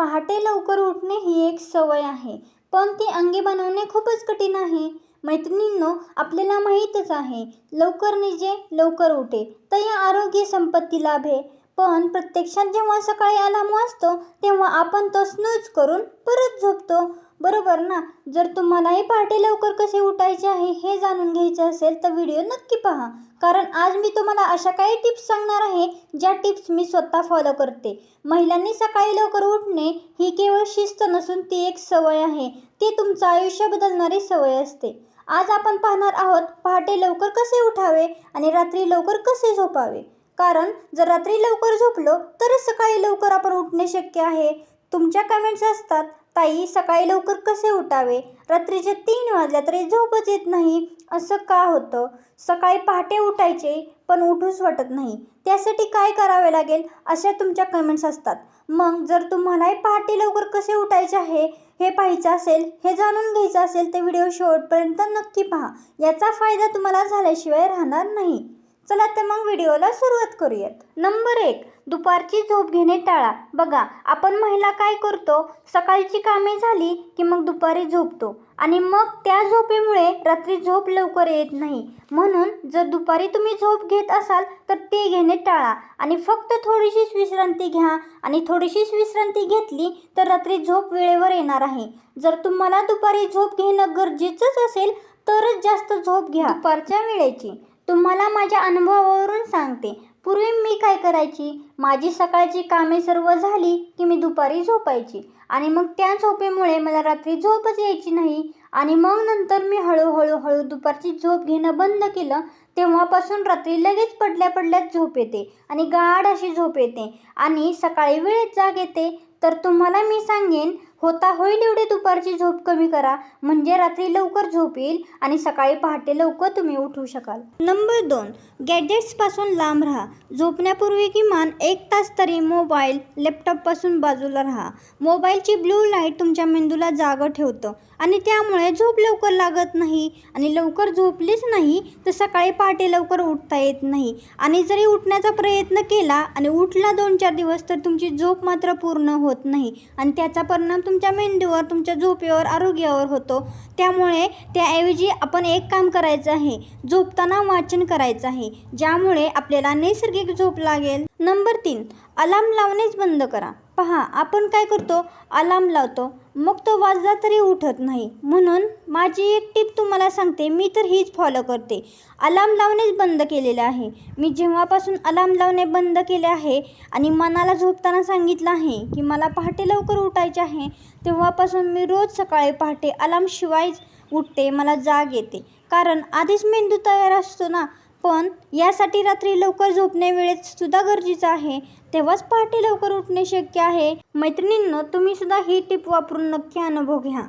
पहाटे लवकर उठणे ही एक सवय आहे, पण ती अंगी बनवणे खूपच कठीण आहे. मैत्रिणींनो, आपल्याला माहीतच आहे, लवकर निजे लवकर उठे तर या आरोग्य संपत्ती लाभे. पण प्रत्यक्षात जेव्हा सकाळी अलार्म वाजतो तेव्हा आपण तो स्नूज करून परत झोपतो, बरोबर ना? जर तुम्हालाही पहाटे लवकर कसे उठायचे आहे हे जाणून घ्यायचे असेल तर व्हिडिओ नक्की पहा, कारण आज मी तुम्हाला अशा काही टिप्स सांगणार आहे ज्या टिप्स मी स्वतः फॉलो करते. महिलांनी सकाळी लवकर उठणे ही केवळ शिस्त नसून ती एक सवय आहे. ती तुमचं आयुष्य बदलणारी सवय असते. आज आपण पाहणार आहोत पहाटे लवकर कसे उठावे आणि रात्री लवकर कसे झोपावे. कारण जर रात्री लवकर झोपलो तरच सकाळी लवकर आपण उठणे शक्य आहे. तुमच्या कमेंट्स असतात, ताई सकाळी लवकर कसे उठावे, रात्रीचे 3 वाजल्या तरी झोपच येत नाही, असं का होतं? सकाळी पहाटे उठायचे पण उठूच वाटत नाही, त्यासाठी काय करावे लागेल, अशा तुमच्या कमेंट्स असतात. मग जर तुम्हालाही पहाटे लवकर कसे उठायचे आहे हे पाहायचं असेल, हे जाणून घ्यायचं असेल तर व्हिडिओ शेवटपर्यंत नक्की पहा. याचा फायदा तुम्हाला झाल्याशिवाय राहणार नाही. चला तर मग व्हिडिओला सुरुवात करूयात. नंबर 1, दुपारची झोप घेणे टाळा. बघा, आपण महिला काय करतो, सकाळची कामे झाली की मग दुपारी झोपतो आणि मग त्या झोपेमुळे रात्री झोप लवकर येत नाही. म्हणून जर दुपारी तुम्ही झोप घेत असाल तर ते घेणे टाळा आणि फक्त थोडीशीच विश्रांती घ्या. आणि थोडीशीच विश्रांती घेतली तर रात्री झोप वेळेवर येणार आहे. जर तुम्हाला दुपारी झोप घेणं गरजेचंच असेल तरच जास्त झोप घ्या. दुपारच्या वेळेची तुम्हाला माझ्या अनुभवावरून सांगते. पूर्वी मी काय करायची, माझी सकाळची कामे सर्व झाली की मी दुपारी झोपायची आणि मग त्या झोपेमुळे मला रात्री झोपच यायची नाही. आणि मग नंतर मी हळूहळू दुपारची झोप घेणं बंद केलं. तेव्हापासून रात्री लगेच पडल्याच झोप येते आणि गाढ अशी झोप येते आणि सकाळी वेळेत जाग येते. तर तुम्हाला मी सांगेन, होता होईल एवढी दुपारची झोप कमी करा, म्हणजे रात्री लवकर झोप येईल आणि सकाळी पहाटे लवकर तुम्ही उठू शकाल. नंबर 2, गॅजेट्सपासून लांब राहा. झोपण्यापूर्वी किमान 1 तास तरी मोबाईल, लॅपटॉपपासून बाजूला राहा. मोबाईलची ब्लू लाईट तुमच्या मेंदूला जागं ठेवतं आणि त्यामुळे झोप लवकर लागत नाही आणि लवकर झोपलीच नाही तर सकाळी पहाटे लवकर उठता येत नाही. आणि जरी उठण्याचा प्रयत्न केला आणि उठला 2-4 दिवस तर तुमची झोप मात्र पूर्ण होत नाही आणि त्याचा परिणाम तुमच्या मेंदूवर, तुमच्या झोपेवर, आरोग्यावर होतो. त्यामुळे त्याऐवजी आपण एक काम करायचं आहे, झोपताना वाचन करायचं आहे, ज्यामुळे आपल्याला नैसर्गिक झोप लागेल. नंबर 3, अलार्म लावणेच बंद करा. पहा, आपण काय करतो, अलार्म लावतो, मग तो वाजला तरी उठत नाही. म्हणून माझी एक टिप तुम्हाला सांगते, मी तर हीच फॉलो करते. अलार्म लावणेच बंद केलेले आहे. मी जेव्हापासून अलार्म लावणे बंद केले आहे आणि मनाला झोपताना सांगितलं आहे की मला पहाटे लवकर उठायचे आहे, तेव्हापासून मी रोज सकाळी पहाटे अलार्मशिवायच उठते. मला जाग येते, कारण आधीच मेंदू तयार असतो ना. पण यासाठी रात्री लवकर झोपणे वेळेत सुद्धा गरजेचं आहे, तेव्हाच पहाटे लवकर उठणे शक्य आहे. मैत्रिणींनो, तुम्ही सुद्धा ही टिप वापरून नक्की अनुभव घ्या.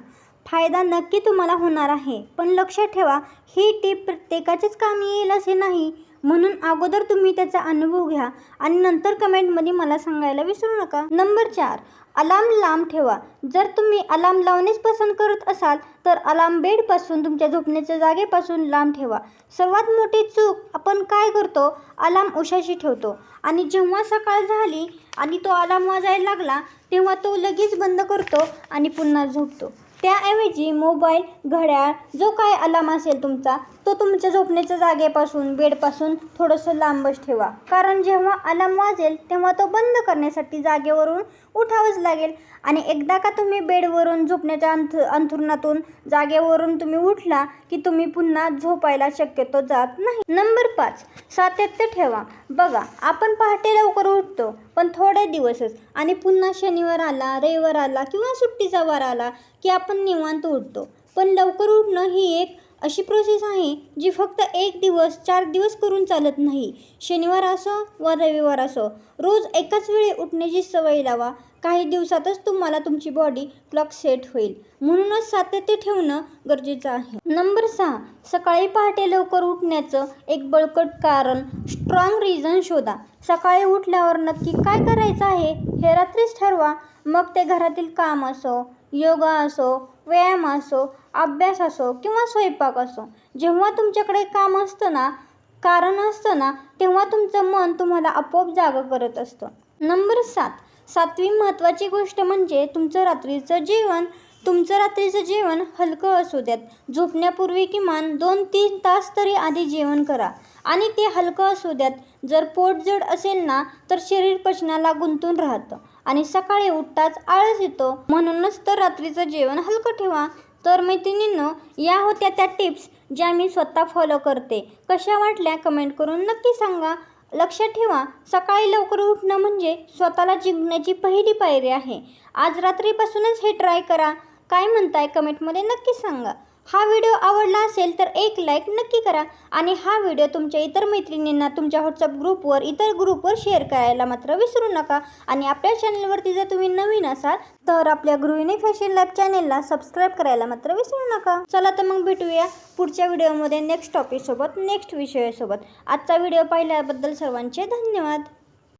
फायदा नक्की तुम्हाला होणार आहे. पण लक्षात ठेवा, ही टिप प्रत्येकाच्याच कामी येईल असे नाही. म्हणून अगोदर तुम्ही त्याचा अनुभव घ्या आणि नंतर कमेंटमध्ये मला सांगायला विसरू नका. नंबर 4, अलार्म लांब ठेवा. जर तुम्ही अलार्म लावणेच पसंत करत असाल तर अलार्म बेडपासून, तुमच्या झोपण्याच्या जागेपासून लांब ठेवा. सर्वात मोठी चूक आपण काय करतो, अलार्म उशाशी ठेवतो आणि जेव्हा सकाळ झाली आणि तो अलार्म वाजायला लागला तेव्हा तो लगेच बंद करतो आणि पुन्हा झोपतो. त्याऐवजी मोबाईल, घड्याळ, जो काय अलार्म असेल तुमचा, तो तुमच्या झोपण्याच्या जागेपासून, बेडपासून थोडंसं लांबच ठेवा. कारण जेव्हा अलार्म वाजेल तेव्हा तो बंद करण्यासाठी जागेवरून उठावंच लागेल आणि एकदा का तुम्ही बेडवरून, झोपण्याच्या अंथरुणातून, जागेवरून तुम्ही उठला की तुम्ही पुन्हा झोपायला शक्यतो जात नाही. नंबर 5, सातत्य ठेवा. बघा, आपण पहाटे लवकर उठतो पण थोडे दिवसच आणि पुन्हा शनिवार आला, रविवार आला किंवा सुट्टीचा वार आला की आपण निवांत उठतो. पण लवकर उठणं ही एक अशी प्रोसेस आहे जी फक्त 1 दिवस, 4 दिवस करून चालत नाही. शनिवार असो व रविवार असो, रोज एकाच वेळी उठण्याची सवय लावा. काही दिवसातच तुम्हाला तुमची बॉडी क्लॉक सेट होईल. म्हणूनच सातत्य ठेवणं गरजेचं आहे. नंबर 6, सकाळी पहाटे लवकर उठण्याचं एक बळकट कारण, स्ट्रॉंग रिझन शोधा. सकाळी उठल्यावर नक्की काय करायचं आहे हे रात्रीच ठरवा. मग ते घरातील काम असो, योगा असो, व्यायाम असो, अभ्यास असो किंवा स्वयंपाक असो. जेव्हा तुमच्याकडे काम असतं ना, कारण असतं ना, तेव्हा तुमचं मन तुम्हाला आपोआप जागं करत असतं. नंबर 7, सातवी महत्त्वाची गोष्ट म्हणजे तुमचं रात्रीचं जेवण हलकं असू द्यात. झोपण्यापूर्वी किमान 2-3 तास तरी आधी जेवण करा आणि ते हलकं असू द्यात. जर पोट जड असेल ना तर शरीर पचनाला गुंतून राहतं आणि सकाळी उठताच आळस येतो. म्हणूनच तर रात्रीचं जेवण हलकं ठेवा. तर मैत्रिणींनो, या होत्या त्या टिप्स ज्या मी स्वतः फॉलो करते. कशा वाटल्या कमेंट करून नक्की सांगा. लक्षात ठेवा, सकाळी लवकर उठणं म्हणजे स्वतःला जिंकण्याची पहिली पायरी आहे. आज रात्रीपासूनच हे ट्राय करा. काय म्हणताय कमेंटमध्ये नक्की सांगा. हा व्हिडिओ आवडला असेल तर एक लाईक नक्की करा आणि हा व्हिडिओ तुमच्या इतर मैत्रिणींना तुमच्या व्हॉट्सअप ग्रुपवर इतर ग्रुपवर शेअर करायला मात्र विसरू नका. आणि आपल्या चॅनलवरती जर तुम्ही नवीन असाल तर आपल्या गृहिणी फॅशन लॅब चॅनेलला सबस्क्राईब करायला मात्र विसरू नका. चला तर मग भेटूया पुढच्या व्हिडिओमध्ये नेक्स्ट टॉपिकसोबत, नेक्स्ट विषयासोबत. आजचा व्हिडिओ पाहिल्याबद्दल सर्वांचे धन्यवाद.